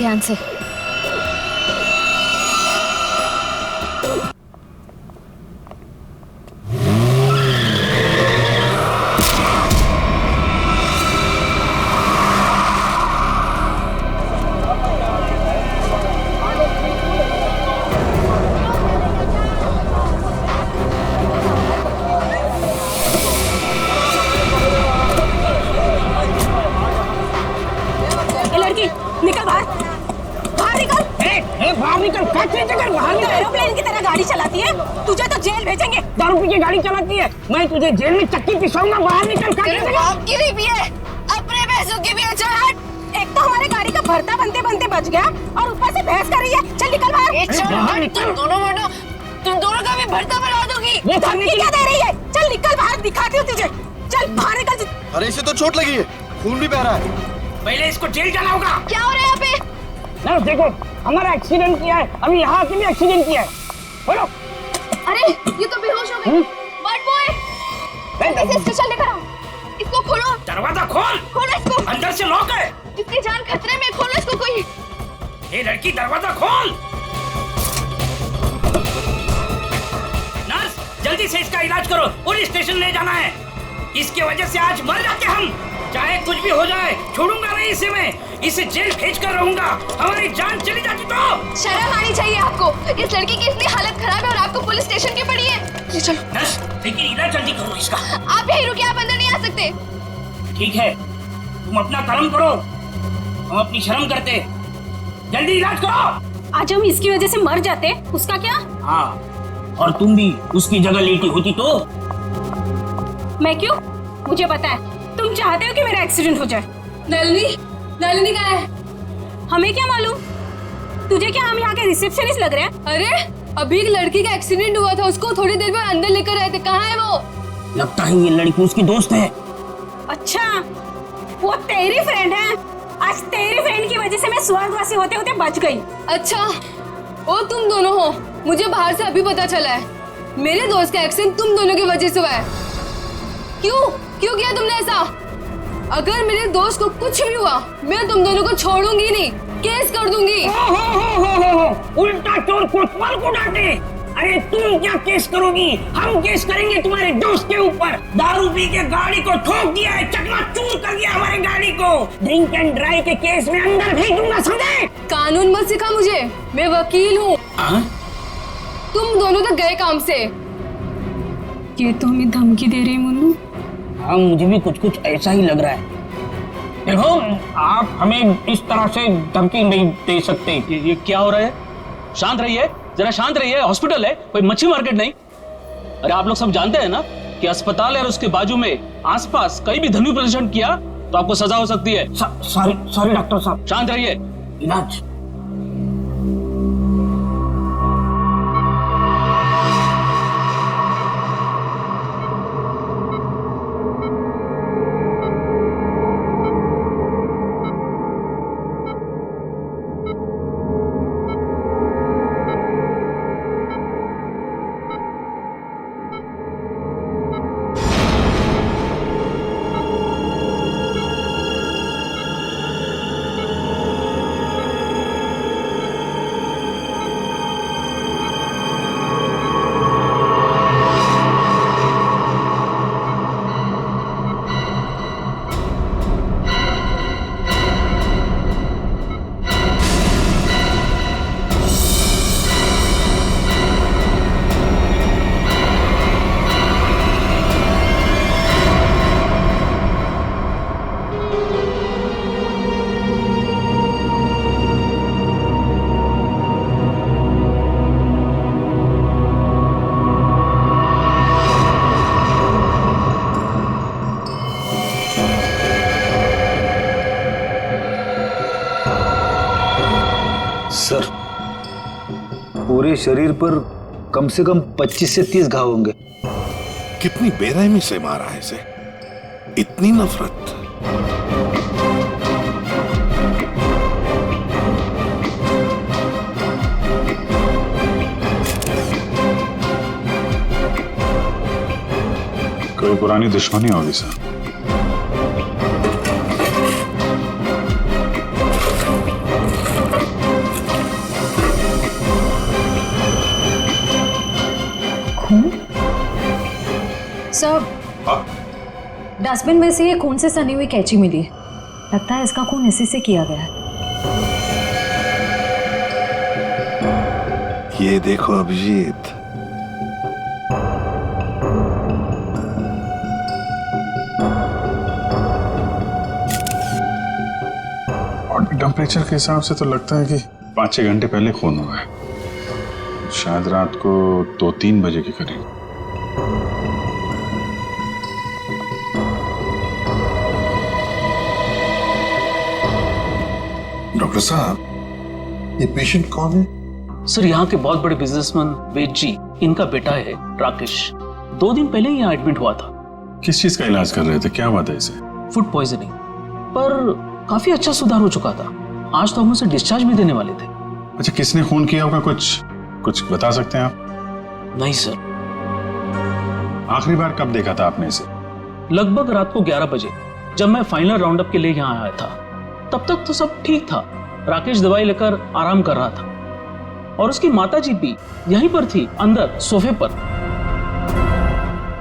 ध्यान से। निकल बाहर, बाहर निकल। बाहर निकल, बाहर निकल। एरोप्लेन की तरह गाड़ी चलाती है, तुझे तो जेल भेजेंगे। दारू पी के गाड़ी चलाती है, मैं तुझे जेल में चक्की पिसाऊंगा। बाहर निकल। बाप की भी है, अपने पैसों की भी है। चल हट। एक तो हमारे गाड़ी का भरता बनते बनते बच गया और ऊपर से बहस कर रही है। चल निकल बाहर। तुम दोनों का भी भरता बना दोगी। धमकी क्या दे रही है? चल निकल बाहर, दिखाती हूँ तुझे। चल बाहर निकल। अरे इसे तो चोट लगी है, खून भी बह रहा है। पहले इसको जेल जाना होगा। क्या हो रहा है यहाँ पे? नर्स देखो, हमारा एक्सीडेंट किया है, अभी यहाँ से भी एक्सीडेंट किया है। बोलो। अरे ये तो बेहोश हो गई। बर्ड बॉय, इसे स्टेशन लेकर आओ। इसको खोलो। दरवाजा खोल। खोलो इसको। अंदर से लॉक है। इसकी जान खतरे में, खोलो इसको कोई। ये लड़की, दरवाजा खोल। नर्स जल्दी से इसका इलाज करो, पुलिस स्टेशन ले जाना है। इसकी वजह से आज मर जाते हम। चाहे कुछ भी हो जाए, छोड़ूंगा नहीं इसे मैं। इसे जेल भेज कर रहूंगा। हमारी जान चली जाती तो। शर्म आनी चाहिए आपको। इस लड़की की इतनी हालत खराब है और आपको पुलिस स्टेशन की पड़ी है। ये चलो। नर्स लेकिन इलाज जल्दी करो इसका। आप यहीं रुकिए, आप अंदर नहीं आ सकते। ठीक है, तुम अपना कर्म करो, हम अपनी शर्म करते। जल्दी इलाज करो। आज हम इसकी वजह से मर जाते, उसका क्या? हाँ, और तुम भी उसकी जगह लेटी होती तो। मैं क्यों? मुझे पता है, तुम चाहते हो कि मेरा एक्सीडेंट हो जाए। नलिनी कहाँ है? हमें क्या मालूम? तुझे क्या हम यहाँ के रिसेप्शनिस्ट लग रहे हैं? अरे अभी एक लड़की का एक्सीडेंट हुआ था, उसको थोड़ी देर में अंदर लेकर आए थे। कहाँ है वो? लगता है ये लड़की उसकी दोस्त है। अच्छा, वो तेरी फ्रेंड है। आज तेरी फ्रेंड की वजह से मैं स्वर्गवासी होते होते बच गई। अच्छा, वो तुम दोनों हो? मुझे बाहर से अभी पता चला है। मेरे दोस्त का एक्सीडेंट तुम दोनों की वजह से हुआ है। क्यों किया तुमने ऐसा? अगर मेरे दोस्त को कुछ भी हुआ, मैं तुम दोनों को छोड़ूंगी नहीं, केस कर दूंगी। उल्टा चोर कोतवाल को डांटे। अरे तुम क्या केस करोगी? हम केस करेंगे तुम्हारे दोस्त के ऊपर। दारू पी के गाड़ी को ठोक दिया है, चकनाचूर कर दिया हमारी गाड़ी को। ड्रिंक एंड ड्राइव के केस में अंदर भेज दूंगा, समझे? कानून मत सिखा मुझे, मैं वकील हूँ। तुम दोनों तो गए काम से। ये तो हमें धमकी दे रही है मुन्नू। हाँ, मुझे भी कुछ ऐसा ही लग रहा है। देखो, आप हमें इस तरह से धमकी नहीं दे सकते। ये क्या हो रहा है? शांत रहिए, जरा शांत रहिए। हॉस्पिटल है, कोई मच्छी मार्केट नहीं। अरे आप लोग सब जानते हैं ना कि अस्पताल है और उसके बाजू में आसपास कहीं भी ध्वनि प्रदर्शन किया तो आपको सजा हो सकती है। सॉरी डॉक्टर साहब। शांत रहिए। इलाज। सर, पूरे शरीर पर कम से कम 25 से 30 घाव होंगे। कितनी बेरहमी से मारा है इसे, इतनी नफरत। कोई पुरानी दुश्मनी होगी सर। सर, डस्टबिन में से ये खून से सनी हुई कैंची मिली है। लगता है इसका खून इसी से किया गया है। ये देखो अभिजीत, बॉडी टेम्परेचर के हिसाब से तो लगता है कि 5-6 घंटे पहले खून हुआ है। शायद रात को 2-3 बजे के करीब। डॉक्टर साहब, ये पेशेंट कौन है? सर यहाँ के बहुत बड़े बिजनेसमैन वेद जी, इनका बेटा है राकेश। 2 दिन पहले ही यहाँ एडमिट हुआ था। किस चीज का इलाज कर रहे थे? क्या बात है इसे? फूड पॉइजनिंग, पर काफी अच्छा सुधार हो चुका था। आज तो हम उसे डिस्चार्ज भी देने वाले थे। अच्छा, किसने खून किया होगा? कुछ बता सकते हैं आप? नहीं सर। आखिरी बार कब देखा था आपने इसे? लगभग रात को 11 बजे, जब मैं फाइनल राउंड अप के लिए यहाँ आया था। तब तक तो सब ठीक था। राकेश दवाई लेकर आराम कर रहा था और उसकी माताजी भी यहीं पर थी, अंदर सोफे पर।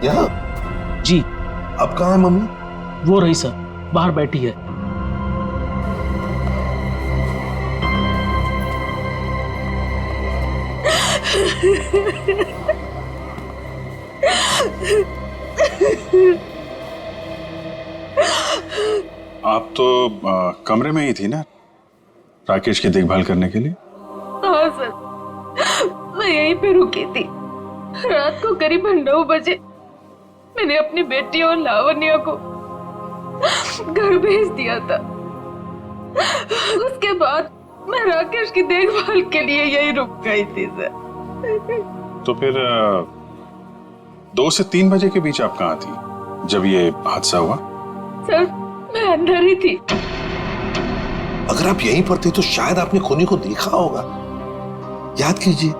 यहाँ? जी। अब कहाँ है मम्मी? वो रही सर, बाहर बैठी है। आप तो कमरे में ही थी ना राकेश की देखभाल करने के लिए? हाँ सर, मैं यहीं पे रुकी थी। रात को करीब 9 बजे मैंने अपनी बेटी और लावण्या को घर भेज दिया था। उसके बाद मैं राकेश की देखभाल के लिए यहीं रुक गई थी सर। तो फिर 2 से 3 बजे के बीच आप कहाँ थी जब ये हादसा हुआ? सर, मैं अंदर ही थी। अगर आप यहीं पर थे तो शायद आपने खूनी को देखा होगा। याद कीजिए,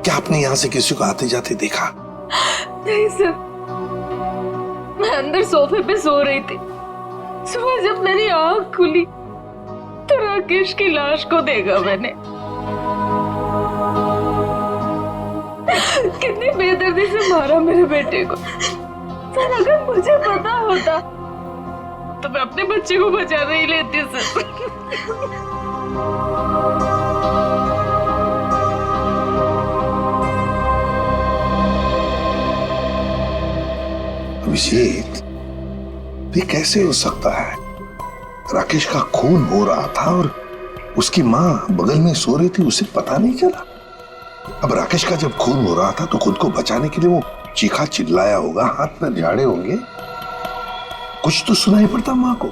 क्या आपने यहाँ से किसी को आते जाते देखा? नहीं सर, मैं अंदर सोफे पे सो रही थी। सुबह जब मेरी आंख खुली तो राकेश की लाश को देखा मैंने। कितनी बेदर्दी से मारा मेरे बेटे को। सर, अगर मुझे पता होता तो मैं अपने बच्चे को बचा नहीं लेती सर। अभिजीत, ये कैसे हो सकता है? राकेश का खून हो रहा था और उसकी माँ बगल में सो रही थी, उसे पता नहीं चला। अब राकेश का जब खून हो रहा था तो खुद को बचाने के लिए वो चीखा चिल्लाया होगा, हाथ पैर झाड़े होंगे। कुछ तो सुनाई पड़ता माँ को।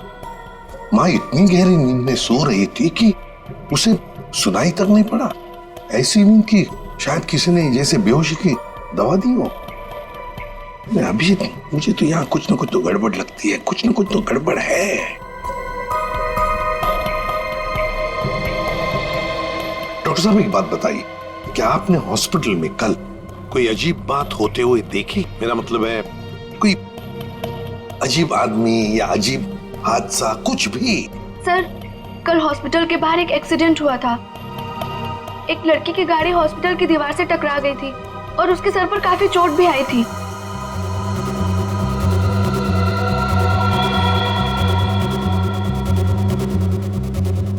माँ इतनी गहरी नींद में सो रही थी कि उसे सुनाई तक नहीं पड़ा। ऐसी नींद की शायद किसी ने जैसे बेहोशी की दवा दी हो। अभिजीत, मुझे तो यहाँ कुछ न कुछ तो गड़बड़ लगती है, कुछ न कुछ तो गड़बड़ है। डॉक्टर साहब, एक बात बताइए, क्या आपने हॉस्पिटल में कल कोई अजीब बात होते हुए देखी? मेरा मतलब है कोई अजीब आदमी या अजीब हादसा, कुछ भी? सर, कल हॉस्पिटल के बाहर एक एक्सीडेंट हुआ था। एक लड़की की गाड़ी हॉस्पिटल की दीवार से टकरा गई थी और उसके सर पर काफी चोट भी आई थी।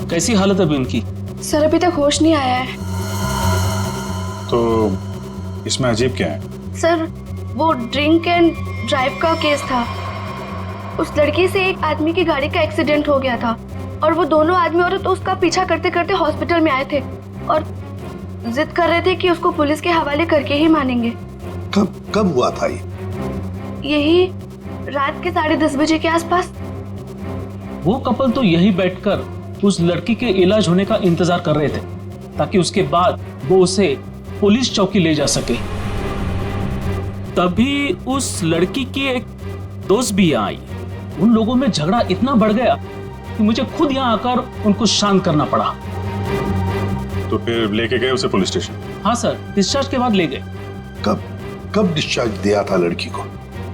कैसी हालत है अभी उनकी? सर, अभी तक होश नहीं आया है। तो इसमें अजीब क्या है? सर, वो ड्रिंक एंड ड्राइव का केस था। उस लड़की से एक आदमी की गाड़ी का एक्सीडेंट हो गया था और वो दोनों आदमी औरत उसका पीछा करते करते हॉस्पिटल में आए थे और जिद कर रहे थे कि उसको पुलिस के हवाले करके ही मानेंगे। कब हुआ था ये? यही रात के 10:30 बजे के आसपास। वो कपल तो यही बैठकर उस लड़की के इलाज होने का इंतजार कर रहे थे ताकि उसके बाद वो उसे पुलिस चौकी ले जा सके। तभी उस लड़की की एक दोस्त भी यहाँ आई। उन लोगों में झगड़ा इतना बढ़ गया कि मुझे खुद यहाँ आकर उनको शांत करना पड़ा। तो फिर लेके गए उसे पुलिस स्टेशन? हाँ सर, डिस्चार्ज के बाद ले गए। कब डिस्चार्ज दिया था लड़की को?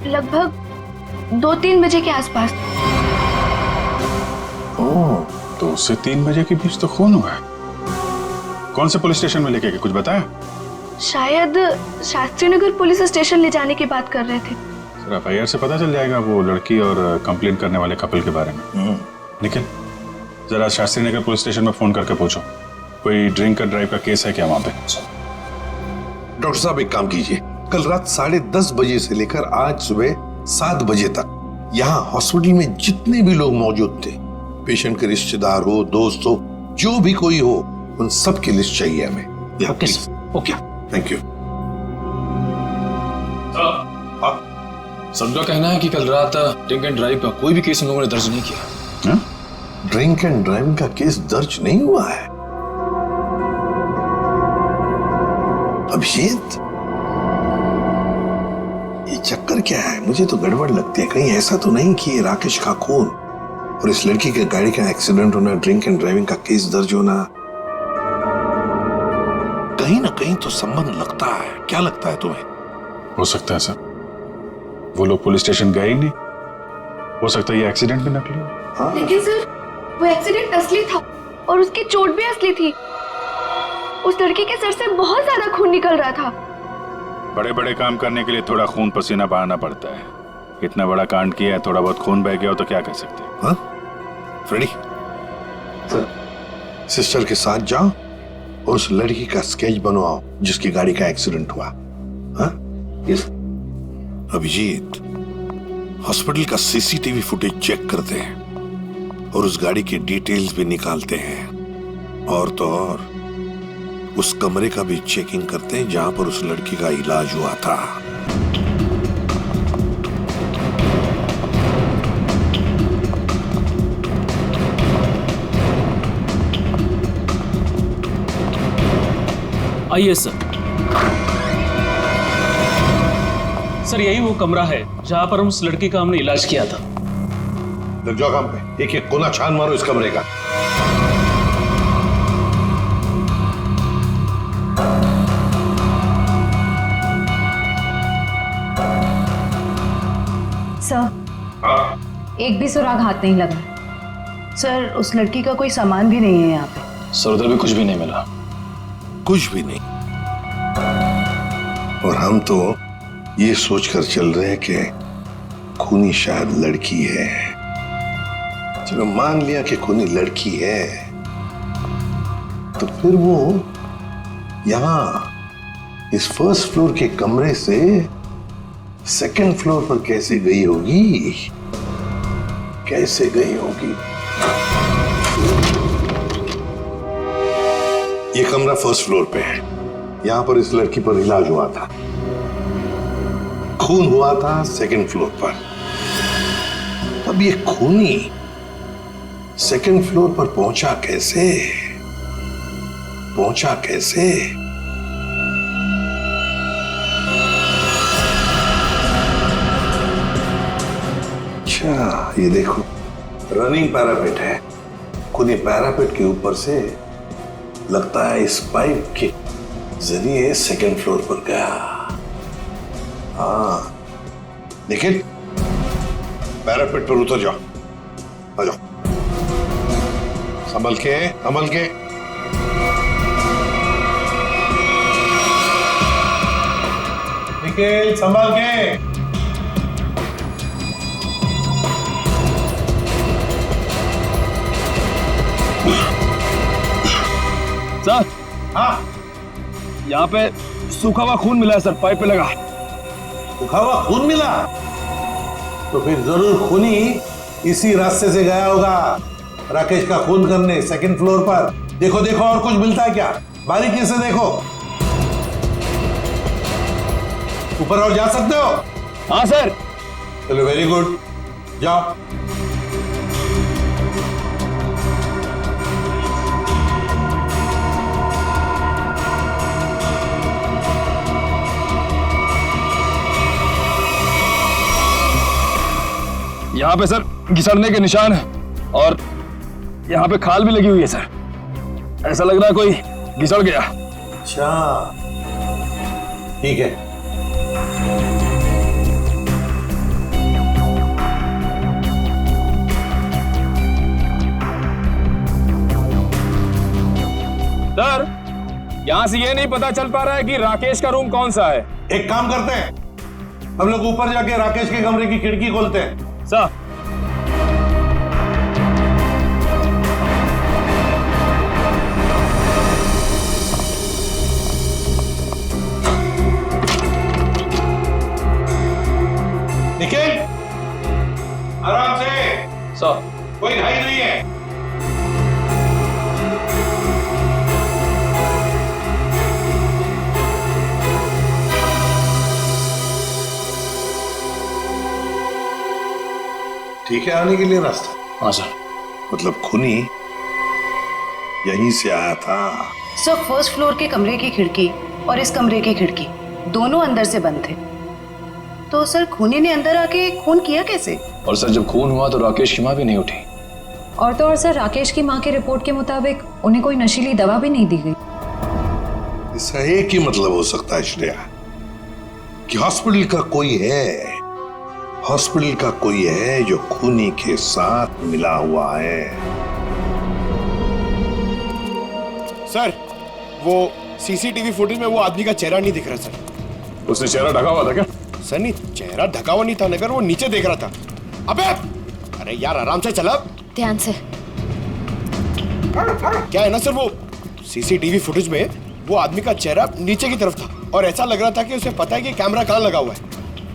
लगभग 2-3 बजे के आसपास। ओह, तो उससे 3 बजे के बीच तो खून हुआ है। कौन से पुलिस स्टेशन में लेके गए, कुछ बताया? शायद शास्त्री नगर पुलिस स्टेशन ले जाने की बात कर रहे थे। सर FIR से पता चल जाएगा वो लड़की और कंप्लेंट करने वाले कपल के बारे में। निखिल, जरा शास्त्री नगर पुलिस स्टेशन में फोन करके पूछो कोई ड्रिंक एंड ड्राइव का केस है क्या वहां पे। डॉक्टर साहब एक काम कीजिए, कल रात 10:30 बजे से लेकर आज सुबह 7 बजे तक यहाँ हॉस्पिटल में जितने भी लोग मौजूद थे, पेशेंट के रिश्तेदार हो, दोस्त हो, जो भी कोई हो, उन सब की लिस्ट चाहिए हमें। Okay okay, thank you. सबका कहना है कि कल रात ड्रिंक एंड ड्राइव का कोई भी केस उन लोगों ने दर्ज नहीं किया। ड्रिंक एंड ड्राइविंग का केस दर्ज नहीं हुआ है? अभिजीत, ये चक्कर क्या है? मुझे तो गड़बड़ लगती है। कहीं ऐसा तो नहीं कि ये राकेश का खून और इस लड़की के गाड़ी का एक्सीडेंट होना, ड्रिंक एंड ड्राइविंग का केस दर्ज होना, कहीं ना कहीं तो संबंध लगता है। क्या लगता है तुम्हें? हो सकता है सर, वो लोग पुलिस स्टेशन गए ही नहीं, हो सकता है ये एक्सीडेंट भी नकली हो। लेकिन सर, वो एक्सीडेंट असली था और उसकी चोट भी असली थी। उस लड़की के सर से बहुत ज्यादा खून निकल रहा था। बड़े बड़े काम करने के लिए थोड़ा खून पसीना बहाना पड़ता है। इतना बड़ा कांड किया है, थोड़ा बहुत खून बह गया हो तो क्या कह सकते हैं। हाँ? फ्रेडी, सिस्टर के साथ जाओ और उस लड़की का स्केच बनवाओ जिसकी गाड़ी का एक्सीडेंट हुआ। हाँ? यस। अभिजीत, हॉस्पिटल का CCTV फुटेज चेक करते हैं और उस गाड़ी की डिटेल्स भी निकालते हैं, और तो और उस कमरे का भी चेकिंग करते हैं जहां पर उस लड़की का इलाज हुआ था। आइए सर। सर, यही वो कमरा है जहां पर उस लड़की का हमने इलाज किया था। लग जाओ काम पे, एक एक कोना छान मारो इस कमरे का। सर, एक भी सुराग हाथ नहीं लगा। सर, उस लड़की का कोई सामान भी नहीं है यहाँ पे। सर, उधर भी कुछ भी नहीं मिला। कुछ भी नहीं। और हम तो ये सोचकर चल रहे हैं कि खूनी शायद लड़की है। चलो मान लिया कि खूनी लड़की है, तो फिर वो यहां इस फर्स्ट फ्लोर के कमरे से सेकंड फ्लोर पर कैसे गई होगी? कैसे गई होगी? ये कमरा फर्स्ट फ्लोर पे है। यहां पर इस लड़की पर इलाज हुआ था। खून हुआ था सेकंड फ्लोर पर। अब ये खूनी सेकंड फ्लोर पर पहुंचा कैसे? पहुंचा कैसे? अच्छा, ये देखो, रनिंग पैरापेट है। खूनी पैरापेट के ऊपर से लगता है इस पाइप के जरिए सेकंड फ्लोर पर गया। हाँ, निखिल, पैरापेट पर उतर जाओ। आ जाओ, संभल के, संभल के। निखिल, संभल के। सर, हाँ, यहाँ पे सूखा हुआ खून मिला है सर, पाइप पे लगा। सूखा हुआ खून मिला? तो फिर जरूर खूनी इसी रास्ते से गया होगा राकेश का खून करने सेकंड फ्लोर पर। देखो देखो, और कुछ मिलता है क्या? बारीकी से देखो। ऊपर और जा सकते हो? हाँ सर। चलो, वेरी गुड, जाओ। यहाँ पे सर घिसड़ने के निशान है और यहाँ पे खाल भी लगी हुई है सर। ऐसा लग रहा है कोई घिसड़ गया। अच्छा, ठीक है। सर, यहाँ से ये नहीं पता चल पा रहा है कि राकेश का रूम कौन सा है। एक काम करते हैं, हम लोग ऊपर जाके राकेश के कमरे की खिड़की खोलते हैं। सर निखिल, आराम से, सर कोई घाई नहीं है। ठीक है आने के लिए रास्ता? हाँ सर। मतलब खूनी यहीं से आया था? सर फर्स्ट फ्लोर के कमरे की खिड़की और इस कमरे की खिड़की दोनों अंदर से बंद थे। तो सर खूनी ने अंदर आके खून किया कैसे? और सर जब खून हुआ तो राकेश की माँ भी नहीं उठी। और तो और सर राकेश की माँ के रिपोर्ट के मुताबिक उन्हें कोई नशीली दवा भी नहीं दी गई। इसका एक ही मतलब हो सकता है श्रेया कि हॉस्पिटल का कोई है जो खूनी के साथ मिला हुआ है। सर वो सीसीटीवी फुटेज में वो आदमी का चेहरा नहीं दिख रहा सर। उसने चेहरा ढका हुआ था क्या? सर नहीं, चेहरा ढका हुआ नहीं था, मगर वो नीचे देख रहा था। अबे अरे यार आराम से चला। ध्यान से। क्या है ना सर, वो सीसीटीवी फुटेज में वो आदमी का चेहरा नीचे की तरफ था और ऐसा लग रहा था कि उसे पता है कि कैमरा कहाँ लगा हुआ है।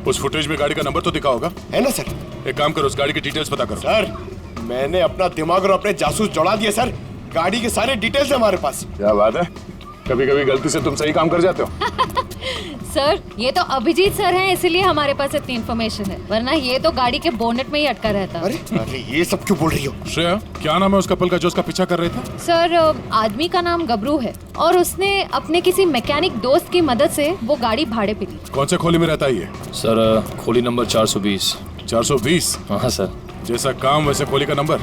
उस फुटेज में गाड़ी का नंबर तो दिखा होगा? है ना सर। एक काम करो, उस गाड़ी की डिटेल्स पता करो। सर मैंने अपना दिमाग और अपने जासूस जोड़ा दिए सर, गाड़ी के सारे डिटेल्स है हमारे पास। क्या बात है, कभी कभी गलती से तुम सही काम कर जाते हो। सर ये तो अभिजीत सर हैं, इसलिए हमारे पास इतनी इन्फॉर्मेशन है, वरना ये तो गाड़ी के बोनेट में ही अटका रहता। अरे ये सब क्यों बोल रही हो? श्रेया, क्या नाम है उस कपल का जो उसका पीछा कर रहे थे? सर आदमी का नाम गबरू है और उसने अपने किसी मैकेनिक दोस्त की मदद से वो गाड़ी भाड़े पे ली। कौन से खोली में रहता है ये? सर खोली नंबर 420। 420? हाँ सर। जैसा काम वैसे खोली का नंबर।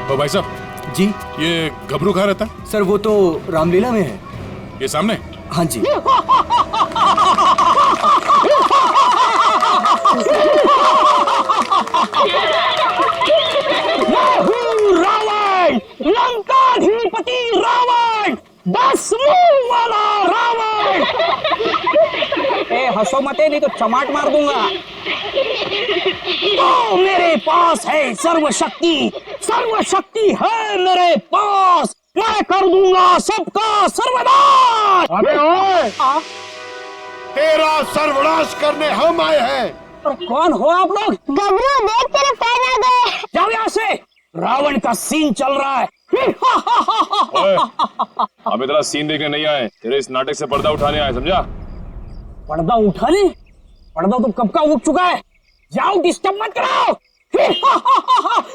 ओ भाई साहब जी, ये घबरू कहाँ रहता है? सर वो तो रामलीला में है। ये सामने? हाँ जी। रावण, लंकाधिपति रावण, 10 मुंह वाला रावण। ए हंसो मते, नहीं तो चमाट मार दूंगा। तो मेरे पास है सर्वशक्ति, सर्वशक्ति है मेरे पास, मैं कर दूंगा सबका सर्वनाश। अबे ओए, तेरा सर्वनाश करने हम आए हैं। पर कौन हो आप लोग? गबरू देख तेरे पैर आ गए। जाओ यहाँ से, रावण का सीन चल रहा है। ओए, हम इतना सीन देखने नहीं आए, तेरे इस नाटक से पर्दा उठाने आए, समझा? पर्दा उठाने? पर्दा तो कब का उठ चुका है, जाओ डिस्टर्ब मत कराओ।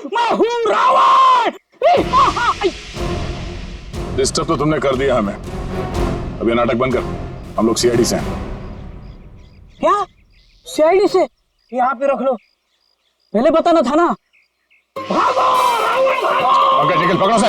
मैं हूँ रावण। डिस्टर्ब तो तुमने कर दिया हमें, अब ये नाटक बंद कर, हम लोग सीआईडी से हैं। क्या सीआईडी से? यहाँ पे रख लो, पहले बताना था ना। भागो रावण भागो। पंकज निकल, पकड़ो से।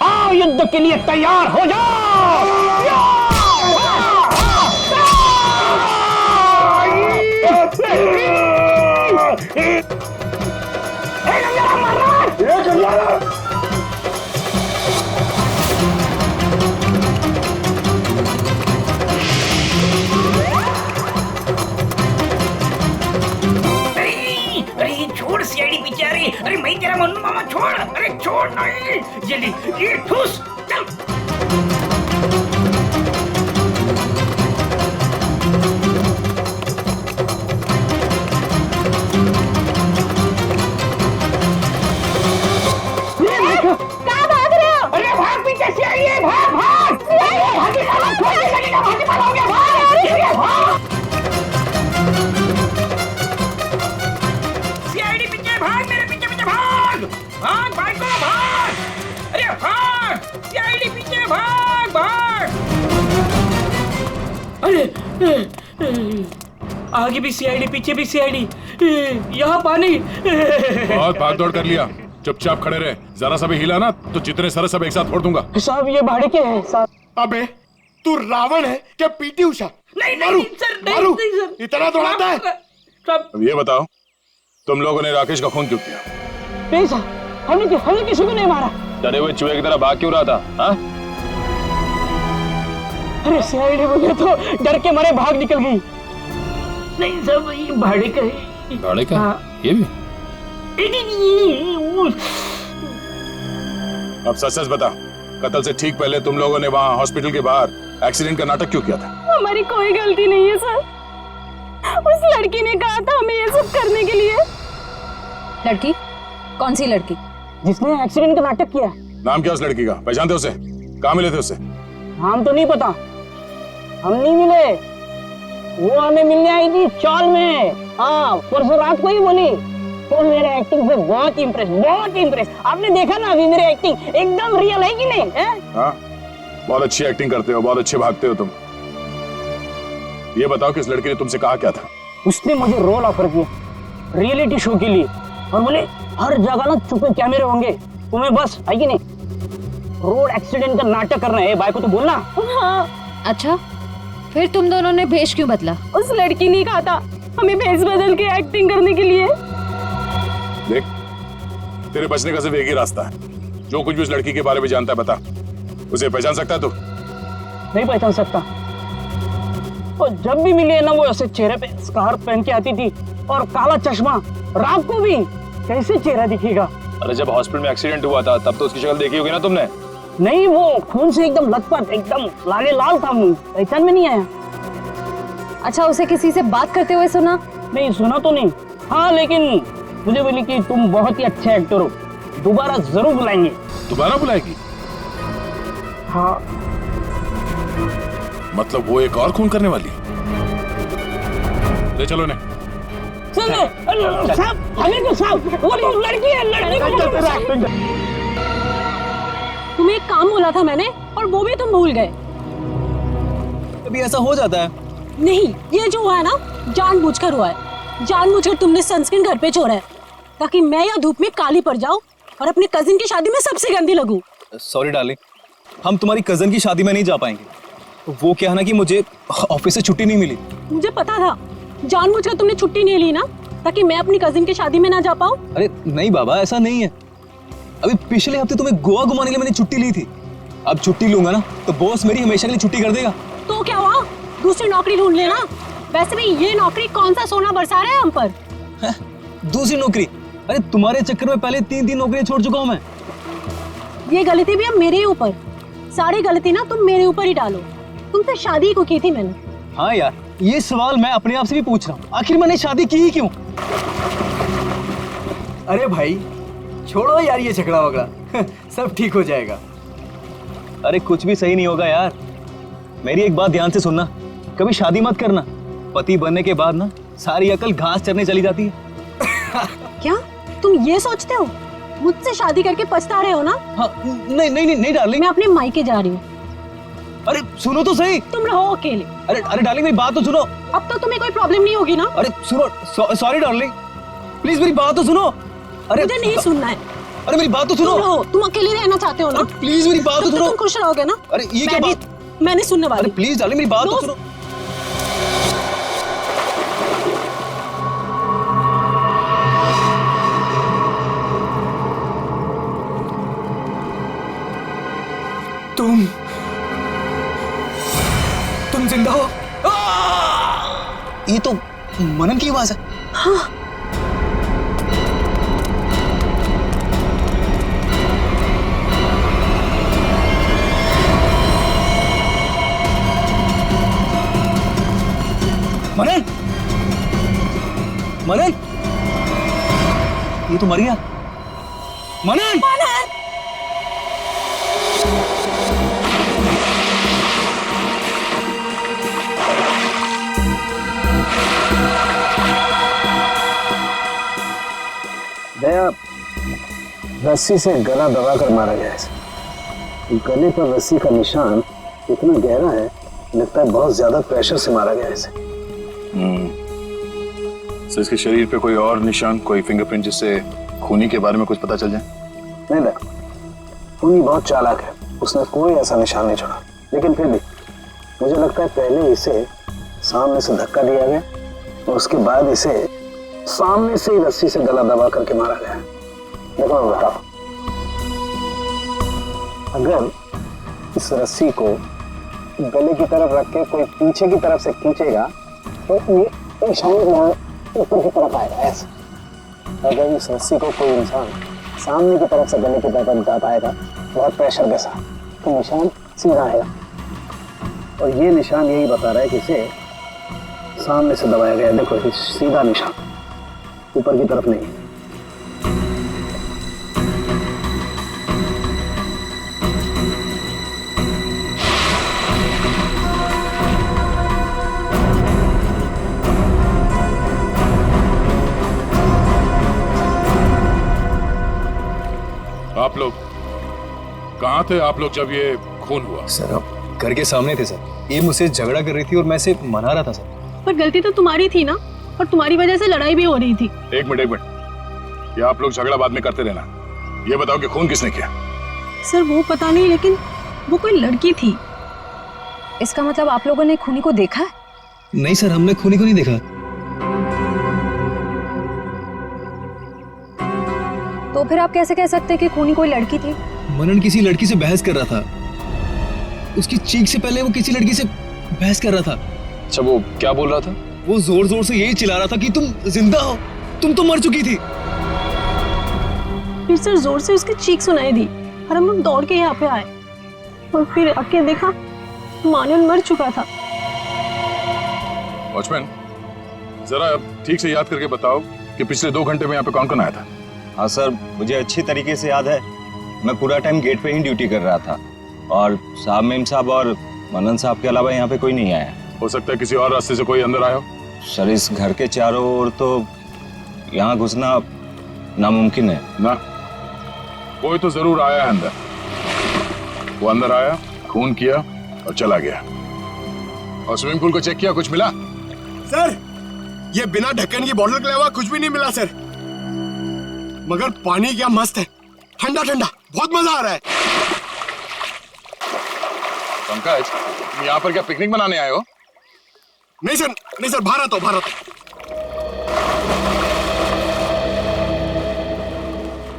आओ युद्ध के लिए तैयार हो जाओ। छोड़ सीआईडी पीछे आ रही। अरे मैं तेरा मन्नू मामा, छोड़। अरे छोड़ नहीं, ये ठूस चल। कहाँ भाग रहे हो? अरे भाग, पीछे से आइए, भाग भाग। भागी साला, छोड़ने लगेगा, भागी पाल हो गया, भाग। सीआईडी पीछे भाग, मेरे पीछे पीछे भाग। भाग भाग भाग। अरे भाग, सीआईडी पीछे भाग भाग। आगे भी सीआईडी, पीछे भी सीआईडी, यहाँ पानी। बहुत भाग दौड़ कर लिया, चुपचाप खड़े रहे। जरा सा भी हिला ना तो जितने सारे सब एक साथ फोड़ दूंगा। साहब ये भाड़े के हैं साहब। अबे तू रावण है क्या पीटी उषा? नहीं मारू, सर, मारू। नहीं सर, इतना दौड़ाता है? अब ये बताओ, तुम लोगों ने राकेश का खून क्यों किया? नहीं साहब, हमने किसी को नहीं मारा। डरे हुए चूहे की तरह भाग क्यों रहा था? हाँ? अरे सीआईडी बोले तो डर के मारे भाग निकल गई। नहीं साहब, ये भाड़े का है। भाड़े का? हाँ। ये भी? अब सच बता, कत्ल से ठीक पहले तुम लोगों ने वहाँ हॉस्पिटल के बाहर एक्सीडेंट का नाटक क्यों किया था? हमारी कोई गलती नहीं है सर, उस लड़की ने कहा था हमें ये सब करने के लिए। लड़की? कौन सी लड़की? जिसने एक्सीडेंट का नाटक किया। नाम क्या उस लड़की का? पहचानते उसे? कहाँ मिले थे उससे? नाम तो नहीं पता, हम नहीं मिले। वो हमें मिलने आई थी चौल में। हाँ, परसों रात को ही बोली। तो मेरे एक्टिंग से बहुत इम्प्रेस। आपने देखा ना अभी मेरी एक्टिंग एकदम रियल है कि नहीं है? हाँ, बहुत अच्छी एक्टिंग करते हो, बहुत अच्छे भागते हो तुम। ये बताओ कि इस लड़की ने तुमसे कहा क्या था? उसने मुझे रोल ऑफर किया रियलिटी शो के लिए और बोले हर जगह ना छुपे कैमरे होंगे, तुम्हें बस है कि नहीं रोड एक्सीडेंट का नाटक करना है। भाई को तो बोलना। हाँ। अच्छा, फिर तुम दोनों ने भेष क्यों बदला? उस लड़की ने कहा था हमें भेष बदल के एक्टिंग करने के लिए। देख, तेरे बचने का सिर्फ एक ही रास्ता है। जो कुछ भी उस लड़की के बारे में जानता है बता। उसे पहचान सकता है तू? नहीं पहचान सकता। और जब भी मिली है ना, वो ऐसे चेहरे पे स्कार्फ पहन के आती थी और काला चश्मा। रात को भी कैसे चेहरा दिखेगा? अरे जब हॉस्पिटल में एक्सीडेंट हुआ था तब तो उसकी शक्ल देखी होगी ना तुमने? नहीं, वो खून से एकदम लथपथ, एकदम लाले लाल था मुंह, पहचान में नहीं आया। अच्छा, उसे किसी से बात करते हुए सुना? नहीं, सुना तो नहीं। हाँ, लेकिन मुझे बोली कि तुम बहुत ही अच्छे एक्टर हो, दोबारा जरूर बुलाएंगे। दोबारा बुलाएगी? हाँ। मतलब वो एक और खून करने वाली? ले चलो ने। साहब, हमें तो साहब, वो लड़की है, लड़की को तुम्हें एक काम बोला था मैंने और वो भी तुम भूल गए। अभी ऐसा हो जाता है। नहीं, ये जो हुआ है ना जानबूझकर हुआ है। जानबूझकर तुमने सनस्क्रीन घर पे छोड़ा है ताकि मैं या धूप में काली पड़ जाऊं और अपने कजिन की शादी में सबसे गंदी लगूं। सॉरी डार्लिंग, हम तुम्हारी कजन की शादी में नहीं जा पाएंगे। वो क्या है ना कि मुझे ऑफिस से छुट्टी नहीं मिली। मुझे पता था, जानबूझकर तुमने छुट्टी नहीं ली ना ताकि मैं अपनी कजिन की शादी में ना जा पाऊं। अरे नहीं बाबा, ऐसा नहीं है। अभी पिछले हफ्ते तुम्हें गोवा घुमाने के लिए मैंने छुट्टी ली थी। अब छुट्टी लूंगा ना तो बॉस मेरी हमेशा के लिए छुट्टी कर देगा। तो क्या हुआ, दूसरी नौकरी ढूंढ लेना। वैसे भी ये नौकरी कौन सा सोना बरसा रहा है हम पर। दूसरी नौकरी? अरे तुम्हारे चक्कर में पहले 3 नौकरियां छोड़ चुका हूं मैं। ये गलती भी अब मेरे ऊपर। सारी गलती ना तुम मेरे ऊपर ही डालो। तुमसे शादी को की थी मैंने। हाँ यार, ये सवाल मैं अपने आप से भी पूछ रहा हूँ, आखिर मैंने शादी की ही क्यों? अरे भाई छोड़ो यार ये झगड़ा वगड़ा, सब ठीक हो जाएगा। अरे कुछ भी सही नहीं होगा यार। मेरी एक बात ध्यान से सुनना, कभी शादी मत करना। पति बनने के बाद ना सारी अकल घास चरने चली जाती है। क्या तुम ये सोचते हो मुझसे शादी करके पछता रहे हो ना? हाँ, नहीं डार्लिंग, मैं अपने मायके जा रही हूँ। अरे सुनो तो सही। तुम रहो अकेले। अरे डार्लिंग मेरी बात तो सुनो। अब तो तुम्हें कोई प्रॉब्लम नहीं होगी ना? अरे सुनो, सॉरी डार्लिंग, प्लीज मेरी बात तो सुनो। अरे मुझे नहीं सुनना है। अरे मेरी बात तो सुनो। तुम अकेले रहना चाहते हो ना? प्लीज मेरी बात तो सुनो। तुम खुश रहोगे ना? अरे ये क्या बात? मैंने सुनने वाली। अरे प्लीज डार्लिंग मेरी बात तो सुनो। तुम जिंदा हो? ये तो मनन की आवाज है। हाँ। मनन, मनन, ये तो मर गया। मनन, दया, रस्सी से गला दबाकर मारा गया है। गले पर रस्सी का निशान इतना गहरा है लगता है बहुत ज्यादा प्रेशर से मारा गया इसे। सर इसके शरीर पे कोई और निशान, कोई फिंगरप्रिंट जिससे खूनी के बारे में कुछ पता चल जाए? नहीं देखो, खूनी बहुत चालाक है, उसने कोई ऐसा निशान नहीं छोड़ा। लेकिन फिर भी मुझे लगता है पहले इसे सामने से धक्का दिया गया और उसके बाद इसे सामने से ही रस्सी से गला दबा करके मारा गया। देखो मैं बताओ, अगर इस रस्सी को गले की तरफ रख के कोई पीछे की तरफ से खींचेगा तो ये निशान ऊपर की तरफ आएगा ऐसे। अगर इस रस्सी को कोई इंसान सामने की तरफ से गले की तरफ दबाएगा बहुत प्रेशर के साथ तो निशान सीधा आएगा। और ये निशान यही बता रहा है कि इसे सामने से दबाया गया। देखो सीधा निशान, ऊपर की तरफ नहीं। आप लोग कहाँ थे आप लोग जब ये खून हुआ? सर आप घर के सामने थे सर। ये मुझसे झगड़ा कर रही थी और मैं इसे मना रहा था सर। पर गलती तो तुम्हारी थी ना, और तुम्हारी वजह से लड़ाई भी हो रही थी। एक मिनट, ये आप लोग झगड़ा बाद में करते रहना। ये बताओ कि खून किसने किया? सर वो पता नहीं, लेकिन वो कोई लड़की थी। इसका मतलब आप लोगों ने खूनी को देखा है? नहीं सर, हमने खूनी को नहीं देखा। तो फिर आप कैसे कह सकते हैं कि खूनी कोई लड़की थी? मनन किसी लड़की से बहस कर रहा था। उसकी चीख से पहले वो किसी लड़की से बहस कर रहा था। अच्छा वो क्या बोल रहा था? वो जोर जोर से यही चिल्ला रहा था कि तुम जिंदा हो, तुम तो मर चुकी थी। फिर सर जोर से उसकी चीख सुनाई दी और हम लोग दौड़ के यहाँ पे आए और फिर आके देखा मानन मर चुका था। वॉचमैन, जरा ठीक से याद करके बताओ कि पिछले 2 घंटे में यहाँ पे कौन कौन आया था? हाँ सर, मुझे अच्छी तरीके से याद है। मैं पूरा टाइम गेट पे ही ड्यूटी कर रहा था और साहब मेम साहब और मनन साहब के अलावा यहाँ पे कोई नहीं आया। हो सकता है किसी और रास्ते से कोई अंदर आया हो। सर इस घर के चारों ओर तो यहाँ घुसना नामुमकिन है ना। कोई तो जरूर आया है अंदर। वो अंदर आया, खून किया और चला गया। और स्विमिंग पूल को चेक किया, कुछ मिला? सर ये बिना ढक्कन की बोतल के अलावा कुछ भी नहीं मिला सर। मगर पानी क्या मस्त है, ठंडा ठंडा, बहुत मजा आ रहा है। पंकज, तुम यहाँ पर क्या पिकनिक मनाने आए हो? नहीं सर, भारत हो भारत।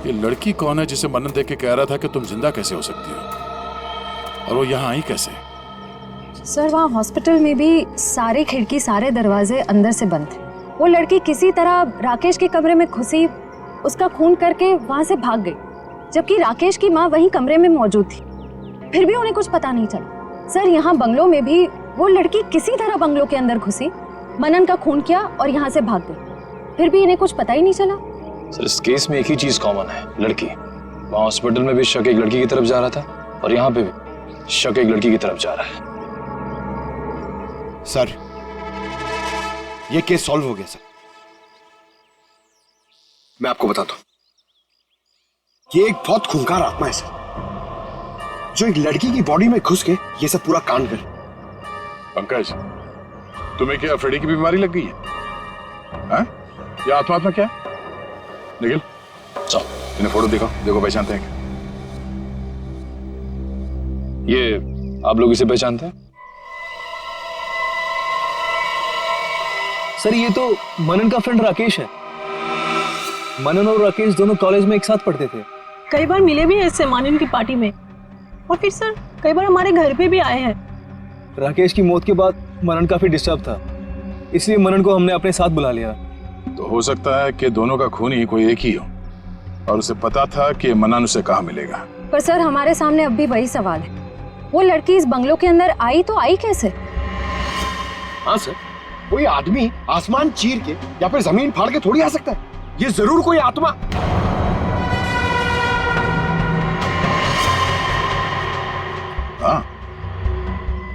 ये लड़की कौन है जिसे मनन देख के कह रहा था कि तुम जिंदा कैसे हो सकती हो, और वो यहाँ आई कैसे? सर वहाँ हॉस्पिटल में भी सारे खिड़की सारे दरवाजे अंदर से बंद थे। वो लड़की किसी तरह राकेश के कमरे में घुसी, उसका खून करके वहाँ से भाग गई, जबकि राकेश की माँ वहीं कमरे में मौजूद थी। फिर भी उन्हें कुछ पता नहीं चला। सर यहाँ बंगलों में भी वो लड़की किसी तरह बंगलों के अंदर घुसी, मनन का खून किया और यहाँ से भाग गई। फिर भी इन्हें कुछ पता ही नहीं चला। सर इस केस में एक ही चीज कॉमन है, लड़की। वहाँ हॉस्पिटल में भी शक एक लड़की की तरफ जा रहा था और यहाँ पे भी शक एक लड़की की तरफ जा रहा है। सर ये केस सॉल्व हो गया सर। मैं आपको बताता हूं, ये एक बहुत खूंखार आत्मा है सर, जो एक लड़की की बॉडी में घुस के ये सब पूरा कांड करे। पंकज, तुम्हें क्या फ्रेडी की बीमारी लग गई है? हाँ? ये आत्मा क्या है? निखिल, चलो इन्हें फोटो देखो पहचानते हैं क्या? ये आप लोग इसे पहचानते हैं? सर ये तो मनन का फ्रेंड राकेश है। मनन और राकेश दोनों कॉलेज में एक साथ पढ़ते थे। कई बार मिले भी हैं इससे मानन की पार्टी में, और फिर सर कई बार हमारे घर पे भी आए हैं। राकेश की मौत के बाद मनन काफी डिस्टर्ब था, इसलिए मनन को हमने अपने साथ बुला लिया। तो हो सकता है कि दोनों का खूनी कोई एक ही हो और उसे पता था कि मनन उसे कहाँ मिलेगा। पर सर हमारे सामने अब भी वही सवाल है, वो लड़की इस बंगलों के अंदर आई तो आई कैसे? हाँ सर, कोई आदमी आसमान चीर के या फिर जमीन फाड़ के थोड़ी आ सकता है। ये जरूर कोई आत्मा। हाँ,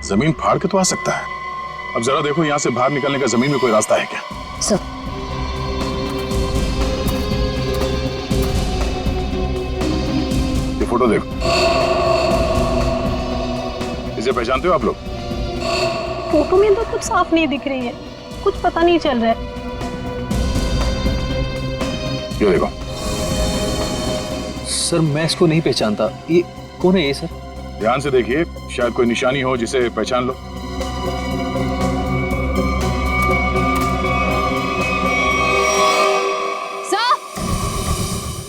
जमीन फाड़ के तो आ सकता है। अब जरा देखो यहाँ से बाहर निकलने का जमीन में कोई रास्ता है क्या? सर ये फोटो देखो, इसे पहचानते हो आप लोग? फोटो में तो कुछ साफ नहीं दिख रही है, कुछ पता नहीं चल रहा है। ये देखो सर, मैं इसको नहीं पहचानता। ये कौन है ये सर? ध्यान से देखिए, शायद कोई निशानी हो जिसे पहचान लो।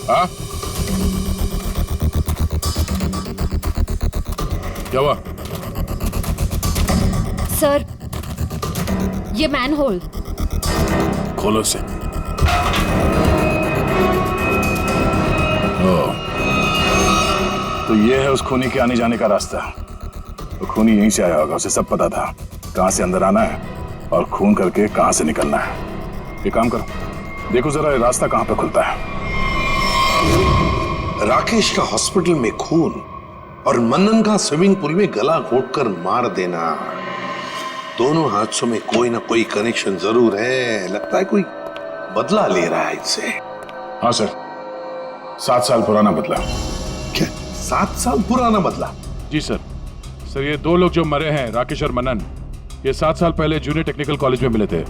हाँ? क्या हुआ? सर, ये मैनहोल। खोलो से। तो ये है उस खूनी के आने जाने का रास्ता। तो खूनी यहीं से आया होगा, उसे सब पता था कहां से अंदर आना है और खून करके कहां से निकलना है। ये काम करो, देखो जरा ये रास्ता कहां पे खुलता है। राकेश का हॉस्पिटल में खून और मनन का स्विमिंग पूल में गला घोटकर मार देना, दोनों हादसों में कोई ना कोई कनेक्शन जरूर है। लगता है कोई बदला ले रहा है इससे। हाँ सर, 7 साल पुराना बदला। क्या 7 साल पुराना बदला? जी सर। सर, ये 2 लोग जो मरे हैं, राकेश और मनन, ये 7 साल पहले जूनियर टेक्निकल कॉलेज में मिले थे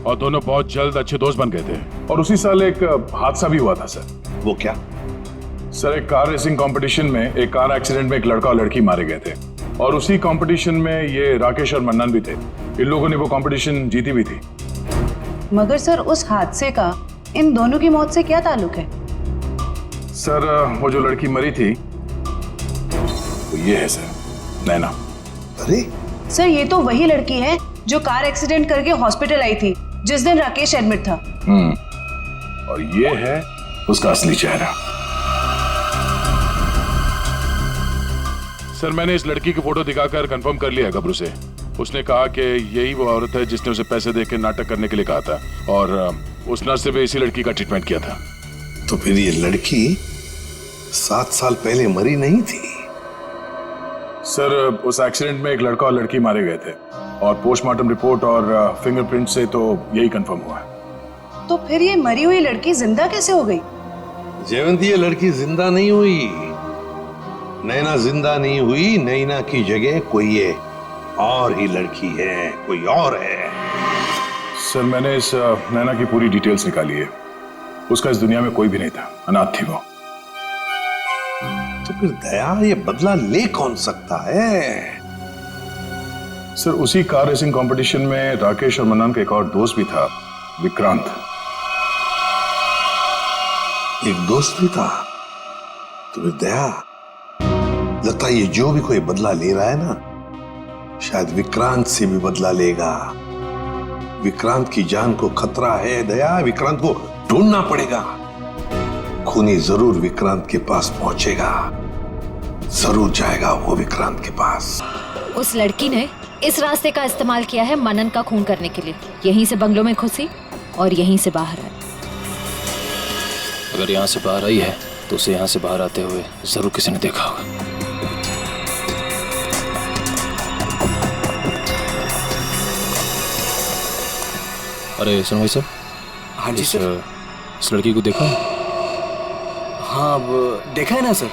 और दोनों बहुत जल्द अच्छे दोस्त बन गए थे। और उसी साल एक हादसा भी हुआ था सर। वो क्या? सर, एक कार रेसिंग कंपटीशन में एक कार एक्सीडेंट में एक लड़का और लड़की मारे गए थे और उसी कंपटीशन में ये राकेश और मन्नन भी थे। इन लोगों ने वो कंपटीशन जीती भी थी। मगर सर, उस हादसे का इन दोनों की मौत से क्या ताल्लुक है? सर, वो जो लड़की मरी थी वो ये है सर, नैना। अरे सर, ये तो वही लड़की है जो कार एक्सीडेंट करके हॉस्पिटल आई थी जिस दिन राकेश एडमिट था। और ये है उसका असली चेहरा। सर, मैंने इस लड़की की फोटो दिखाकर कंफर्म कर लिया गबरू से। उसने कहा कि यही वो औरत है जिसने उसे पैसे देकर नाटक करने के लिए कहा था और उस नर्स से भी इसी लड़की का ट्रीटमेंट किया था। तो फिर ये लड़की 7 साल पहले मरी नहीं थी? सर, उस एक्सीडेंट में एक लड़का और लड़की मारे गए थे और पोस्टमार्टम रिपोर्ट और फिंगरप्रिंट से तो यही कंफर्म हुआ है। तो फिर ये मरी हुई लड़की जिंदा कैसे हो गई? जयवंती, ये लड़की जिंदा नहीं हुई। नैना जिंदा नहीं हुई। नैना की जगह कोई ये और ही लड़की है, कोई और है। सर, मैंने इस नैना की पूरी डिटेल्स निकाली है। उसका इस दुनिया में कोई भी नहीं था, अनाथ थी वो। तो फिर दया ये बदला ले कौन सकता है? सर, उसी कार रेसिंग कंपटीशन में राकेश और मन्नन का एक और दोस्त भी था, विक्रांत। एक दोस्त भी था? तो फिर दया, लगता है ये जो भी कोई बदला ले रहा है ना, शायद विक्रांत से भी बदला लेगा। विक्रांत की जान को खतरा है दया, विक्रांत को ढूंढना पड़ेगा। खूनी जरूर विक्रांत के पास पहुंचेगा, जरूर जाएगा वो विक्रांत के पास। उस लड़की ने इस रास्ते का इस्तेमाल किया है मनन का खून करने के लिए। यहीं से बंगलों में घुसी और यहीं से बाहर आई। अगर यहाँ से बाहर आई है तो उसे यहाँ से बाहर आते हुए जरूर किसी ने देखा होगा। अरे सुनो भाई साहब। हाँ जी सर। इस लड़की को देखा? हाँ, अब देखा है ना सर।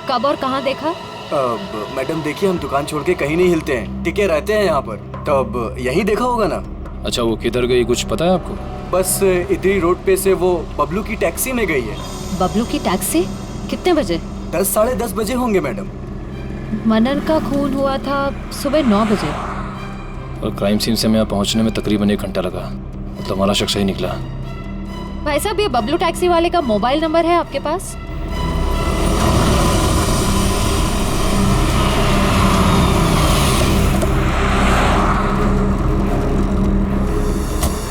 कब और कहाँ देखा? अब मैडम देखिए, हम दुकान छोड़ के कहीं नहीं हिलते हैं, टिके रहते हैं यहाँ पर, तो अब यही देखा होगा ना। अच्छा, वो किधर गई कुछ पता है आपको? बस इधरी रोड पे से वो बबलू की टैक्सी में गई है। बबलू की टैक्सी? कितने बजे? 10 साढ़े 10 बजे होंगे मैडम। मनन का खून हुआ था सुबह 9 बजे और क्राइम सीन से मैं यहाँ पहुँचने में तकरीबन 1 घंटा लगा। मतलब हमारा शख्स ही निकला। भाई साहब, ये बबलू टैक्सी वाले का मोबाइल नंबर है आपके पास?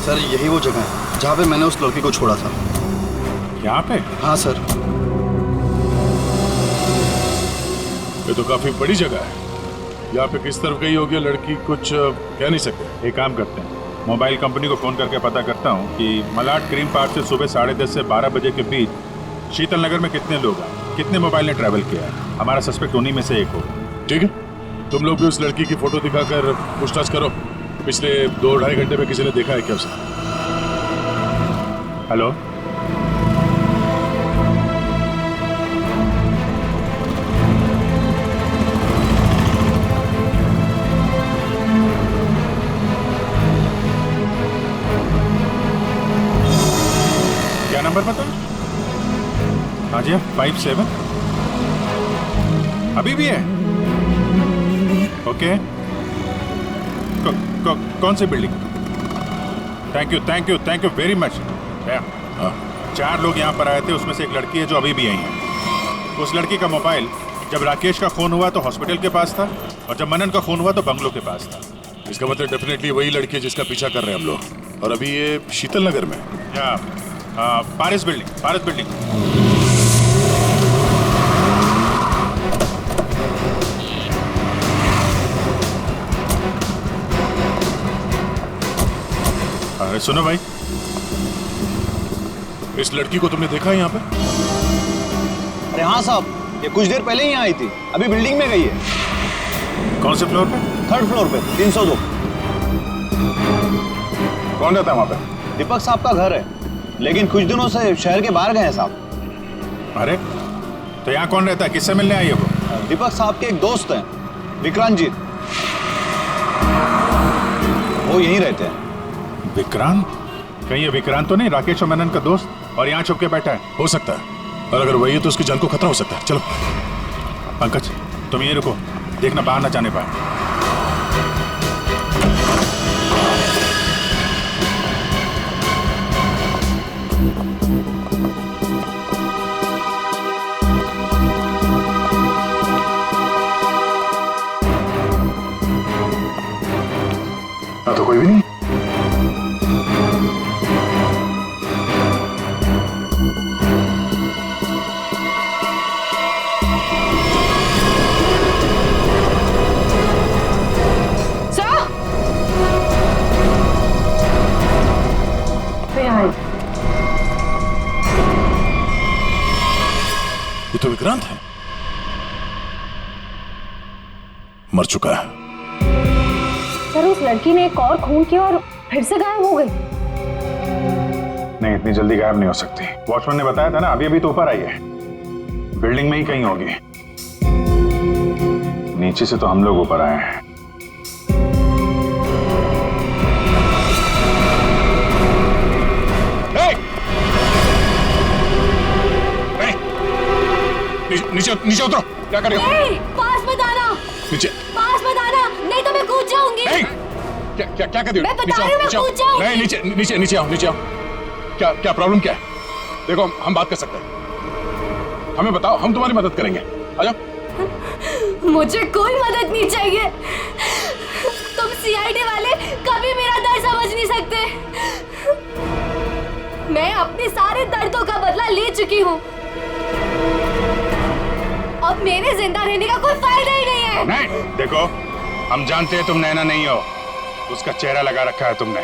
सर, यही वो जगह है जहाँ पे मैंने उस लड़की को छोड़ा था। यहाँ पे? हाँ सर। ये तो काफी बड़ी जगह है। यहाँ पे किस तरफ गई होगी लड़की कुछ कह नहीं सकते। एक काम करते हैं, मोबाइल कंपनी को फोन करके पता करता हूँ कि मलाड क्रीम पार्क से सुबह 10:30 से 12 बजे के बीच शीतल नगर में कितने लोग हैं, कितने मोबाइल ने ट्रैवल किया है। हमारा सस्पेक्ट उन्हीं में से एक होगा। ठीक है, तुम लोग भी उस लड़की की फोटो दिखाकर पूछताछ करो। पिछले 2-2.5 घंटे में किसी ने देखा है क्या उसे? हेलो, नंबर पता है? हाँ जी, 57 अभी भी है? ओके। कौन सी building? Thank you very much. 4 लोग यहाँ पर आए थे, उसमें से एक लड़की है जो अभी भी आई है। उस लड़की का मोबाइल जब राकेश का खून हुआ तो हॉस्पिटल के पास था, और जब मनन का खून हुआ तो बंगलो के पास था। इसका मतलब डेफिनेटली वही लड़की है जिसका पीछा कर रहे हैं हम लोग। और अभी ये शीतल नगर में, या पारिस बिल्डिंग। अरे सुनो भाई, इस लड़की को तुमने देखा है यहाँ पे? अरे हाँ साहब, ये कुछ देर पहले ही यहाँ आई थी, अभी बिल्डिंग में गई है। कौन से फ्लोर पे? 3rd फ्लोर पे, 302। कौन रहता है वहाँ पे? दीपक साहब का घर है, लेकिन कुछ दिनों से शहर के बाहर गए हैं साहब। अरे तो यहाँ कौन रहता है? किससे मिलने आई है वो? दीपक साहब के एक दोस्त हैं, विक्रांत जी, वो यहीं रहते हैं। विक्रांत? कहीं ये विक्रांत तो नहीं राकेश और मनन का दोस्त, और यहाँ छुप के बैठा है? हो सकता है, और अगर वही है तो उसकी जान को खतरा हो सकता है। चलो पंकज, तुम ये रुको, देखना बाहर ना जाने पाए। तो कोई भी नहीं। ये तो विक्रांत है, मर चुका है। सर उस लड़की ने एक और खून किया और फिर से गायब हो गई। नहीं, इतनी जल्दी गायब नहीं हो सकती। वॉचमैन ने बताया था ना, अभी तो ऊपर आई है, बिल्डिंग में ही कहीं होगी। नीचे से तो हम लोग ऊपर आए हैं। नीचे उतरो, क्या कर रहे हो? पास मत आना, नीचे पास मत आना, नहीं तो मैं कूद जाऊंगी। क्या कर रही हो? मैं बता रही हूँ, मैं कूद जाऊंगी। नहीं, नीचे आओ। क्या प्रॉब्लम क्या है? देखो, हम बात कर सकते हैं, हमें बताओ, हम तुम्हारी मदद करेंगे। आ जाओ। मुझे कोई मदद नहीं चाहिए। तुम सीआईडी वाले कभी मेरा दर्द समझ नहीं सकते। मैं अपने सारे दर्दों का बदला ले चुकी हूँ। अब मेरे जिंदा रहने का कोई फायदा ही नहीं है। नहीं, देखो, हम जानते हैं तुम नैना नहीं हो। उसका चेहरा लगा रखा है तुमने,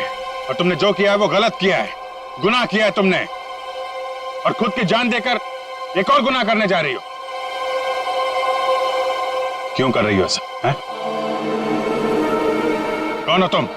और तुमने जो किया है वो गलत किया है, गुनाह किया है तुमने, और खुद की जान देकर एक और गुनाह करने जा रही हो। क्यों कर रही हो ऐसा? हैं? कौन हो तुम?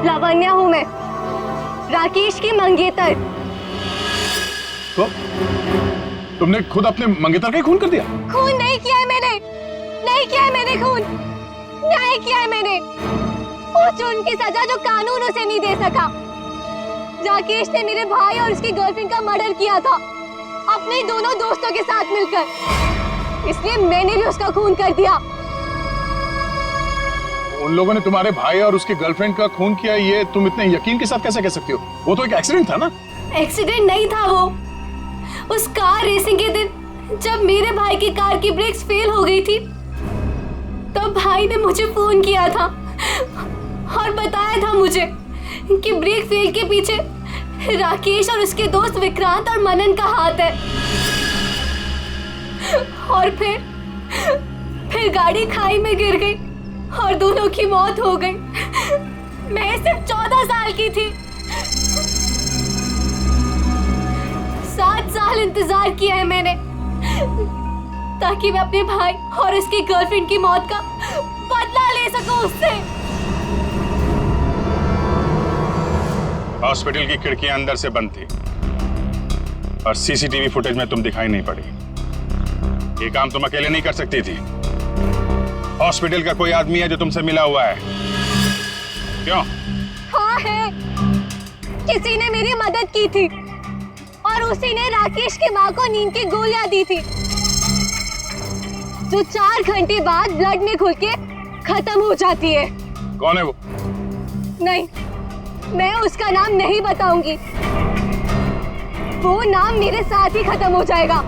लावण्या हूं मैं, राकेश की मंगेतर। तो तुमने खुद अपने मंगेतर का ही खून कर दिया? खून नहीं किया है मैंने, नहीं किया है मैंने खून, न्याय किया है मैंने। उस जुर्म की सजा जो कानून उसे नहीं दे सका। राकेश ने मेरे भाई और उसकी गर्लफ्रेंड का मर्डर किया था, अपने दोनों दोस्तों के साथ मिलकर, इसलिए मैंने भी उसका खून कर दिया। उन लोगों ने तुम्हारे भाई और उसकी गर्लफ्रेंड का खून किया, ये तुम इतने यकीन के साथ कैसे कह सकती हो? वो तो एक एक्सीडेंट था ना? एक्सीडेंट नहीं था वो। उस कार रेसिंग के दिन जब मेरे भाई की कार की ब्रेक्स फेल हो गई थी, तब भाई ने मुझे फोन किया था और बताया था मुझे कि ब्रेक फेल के पीछे राकेश और उसके दोस्त विक्रांत और मनन का हाथ है। और फिर गाड़ी खाई में गिर गई और दोनों की मौत हो गई। मैं सिर्फ 14 साल की थी। 7 साल इंतजार किया है मैंने, ताकि मैं अपने भाई और उसकी गर्लफ्रेंड की मौत का बदला ले सकूं उससे। हॉस्पिटल की खिड़कियां अंदर से बंद थी और सीसीटीवी फुटेज में तुम दिखाई नहीं पड़ी। ये काम तुम अकेले नहीं कर सकती थी। हॉस्पिटल का कोई आदमी है जो तुमसे मिला हुआ है? क्यों? हाँ है, किसी ने मेरी मदद की थी और उसी ने राकेश की माँ को नींद की गोलियां दी थी जो 4 घंटे बाद ब्लड में घुल के खत्म हो जाती है। कौन है वो? नहीं, मैं उसका नाम नहीं बताऊंगी। वो नाम मेरे साथ ही खत्म हो जाएगा।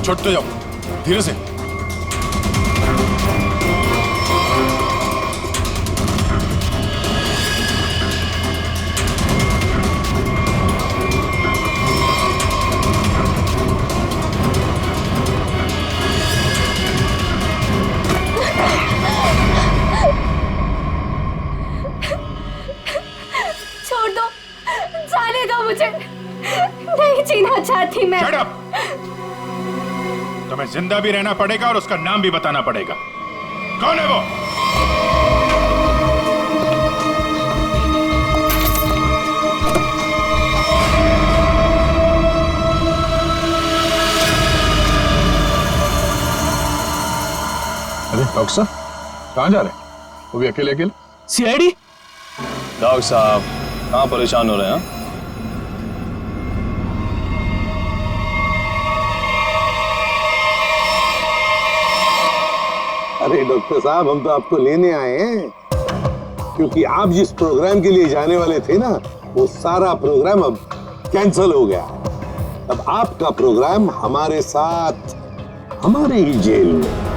छोड़ते जाओ, धीरे से। छोड़ दो, जाने दो मुझे, नहीं जीना चाहती मैं। Shut up! तुम्हें जिंदा भी रहना पड़ेगा और उसका नाम भी बताना पड़ेगा। कौन है वो? अरे डॉक्टर साहब, कहाँ जा रहे हैं? वो भी अकेले अकेले? सीआईडी? डॉक्टर साहब कहाँ परेशान हो रहे हैं? अरे डॉक्टर साहब, हम तो आपको लेने आए हैं क्योंकि आप जिस प्रोग्राम के लिए जाने वाले थे ना, वो सारा प्रोग्राम अब कैंसिल हो गया। अब आपका प्रोग्राम हमारे साथ, हमारे ही जेल में।